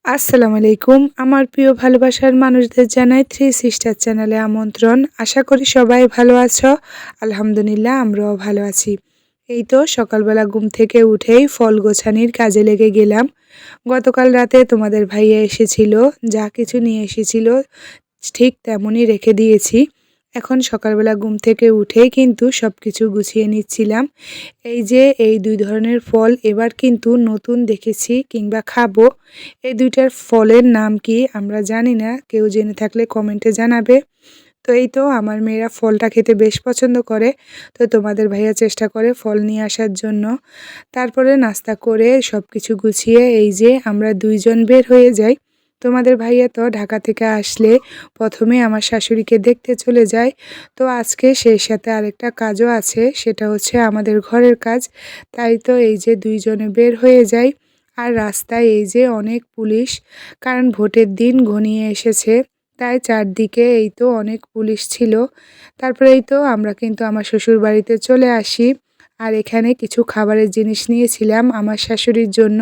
আসসালামু আলাইকুম। আমার প্রিয় ভালোবাসার মানুষদের জানাই থ্রি সিস্টার চ্যানেলে আমন্ত্রণ। আশা করি সবাই ভালো আছো। আলহামদুলিল্লাহ আমরাও ভালো আছি। এই তো সকালবেলা ঘুম থেকে উঠেই ফল গোছানির কাজে লেগে গেলাম। গতকাল রাতে তোমাদের ভাইয়া এসেছিল, যা কিছু নিয়ে এসেছিল ঠিক তেমনই রেখে দিয়েছি। এখন সকালবেলা ঘুম থেকে উঠেই কিন্তু সবকিছু গুছিয়ে নিচ্ছিলাম। এই যে এই ২ ধরনের ফল এবার কিন্তু নতুন দেখেছি কিংবা খাবো। এই ২টার ফলের নাম কি আমরা জানি না। কেউ জেনে থাকলে কমেন্টে জানাবে। তো এই তো আমার মেয়েরা ফলটা খেতে বেশ পছন্দ করে। তো তোমাদের ভাইয়া চেষ্টা করে ফল নিয়ে আসার জন্য। তারপরে নাস্তা করে সবকিছু গুছিয়ে এই যে আমরা ২ জন বের হয়ে যাই। তোমাদের ভাইয়া তো ঢাকা থেকে আসলে প্রথমে আমার শাশুড়িকে দেখতে চলে যায়। তো আজকে সেই সাথে আরেকটা কাজও আছে, সেটা হচ্ছে আমাদের ঘরের কাজ। তাই তো এই যে ২ জনে বের হয়ে যাই। আর রাস্তায় এই যে অনেক পুলিশ, কারণ ভোটের দিন ঘনিয়ে এসেছে। তাই চারদিকে এই তো অনেক পুলিশ ছিল। তারপরে এই তো আমরা কিন্তু আমার শ্বশুরবাড়িতে চলে আসি। আর এখানে কিছু খাবারের জিনিস নিয়েছিলাম আমার শাশুড়ির জন্য।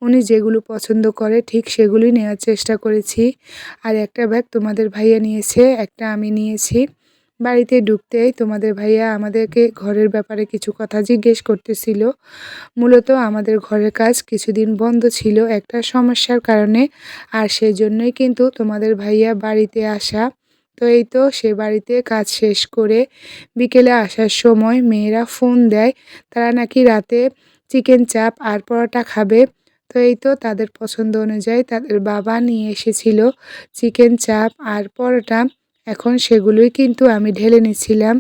উনি যেগুলো পছন্দ করে ঠিক সেগুলোই নেওয়ার চেষ্টা করেছি। আর একটা ব্যাগ তোমাদের ভাইয়া নিয়েছে, একটা আমি নিয়েছি। বাড়িতে ঢুকতেই তোমাদের ভাইয়া আমাদেরকে ঘরের ব্যাপারে কিছু কথা জিজ্ঞেস করতেছিল। মূলত আমাদের ঘরের কাজ কিছুদিন বন্ধ ছিল একটা সমস্যার কারণে। আর সেজন্যই কিন্তু তোমাদের ভাইয়া বাড়িতে আসা। তো এই তো সে বাড়িতে কাজ শেষ করে বিকেলে আসার সময় মেয়েরা ফোন দেয়। তারা নাকি রাতে চিকেন চাপ আর পরোটা খাবে। তো এই তো তাদের পছন্দ অনুযায়ী তাদের বাবা নিয়ে এসেছিল চিকেন চাপ আর পরোটা। এখন সেগুলোই কিন্তু আমি ঢেলে নিচ্ছিলাম।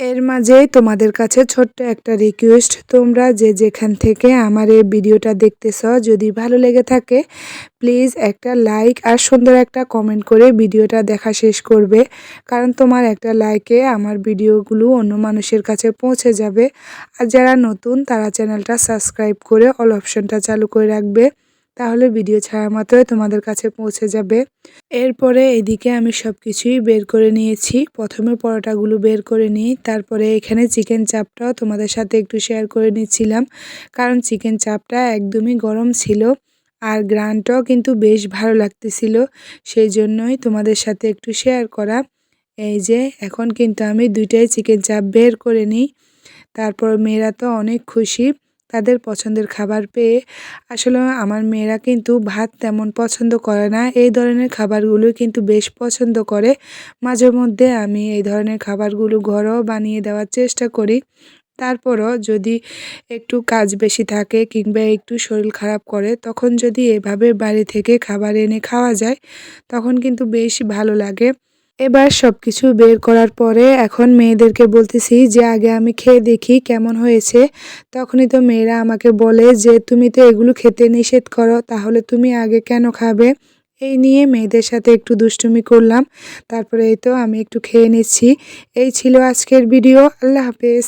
এর মাঝেই তোমাদের কাছে ছোট্ট একটা রিকোয়েস্ট, তোমরা যে যেখান থেকে আমার এই ভিডিওটা দেখতেছ, যদি ভালো লেগে থাকে প্লিজ একটা লাইক আর সুন্দর একটা কমেন্ট করে ভিডিওটা দেখা শেষ করবে। কারণ তোমার একটা লাইকে আমার ভিডিওগুলো অন্য মানুষের কাছে পৌঁছে যাবে। আর যারা নতুন তারা চ্যানেলটা সাবস্ক্রাইব করে অল অপশনটা চালু করে রাখবে, তাহলে ভিডিও ছাড়া মাত্রই তোমাদের কাছে পৌঁছে যাবে। এরপরে এদিকে আমি সব কিছুই বের করে নিয়েছি। প্রথমে পরোটাগুলো বের করে নিই, তারপরে এখানে চিকেন চাপটাও তোমাদের সাথে একটু শেয়ার করে নিচ্ছিলাম। কারণ চিকেন চাপটা একদমই গরম ছিল আর গ্রানটাও কিন্তু বেশ ভালো লাগতেছিল, সেই জন্যই তোমাদের সাথে একটু শেয়ার করা। এই যে এখন কিন্তু আমি ২টাই চিকেন চাপ বের করে নিই। তারপর মেয়েরা তো অনেক খুশি তাদের পছন্দের খাবার পেয়ে। আসলে আমার মেয়েরা কিন্তু ভাত তেমন পছন্দ করে না, এই ধরনের খাবারগুলো কিন্তু বেশ পছন্দ করে। মাঝে মধ্যে আমি এই ধরনের খাবারগুলো ঘরেও বানিয়ে দেওয়ার চেষ্টা করি। তারপরও যদি একটু কাজ বেশি থাকে কিংবা একটু শরীর খারাপ করে, তখন যদি এভাবে বাড়ি থেকে খাবার এনে খাওয়া যায় তখন কিন্তু বেশ ভালো লাগে। এবার সবকিছু বের করার পরে এখন মেয়েদেরকে বলতেছি যে আগে আমি খেয়ে দেখি কেমন হয়েছে। তখনই তো মেয়েরা আমাকে বলে যে তুমি তো এগুলো খেতে নিষেধ করো, তাহলে তুমি আগে কেন খাবে। এই নিয়ে মেয়েদের সাথে একটু দুষ্টুমি করলাম। তারপরে এই তো আমি একটু খেয়ে নিচ্ছি। এই ছিল আজকের ভিডিও। আল্লাহ হাফেজ।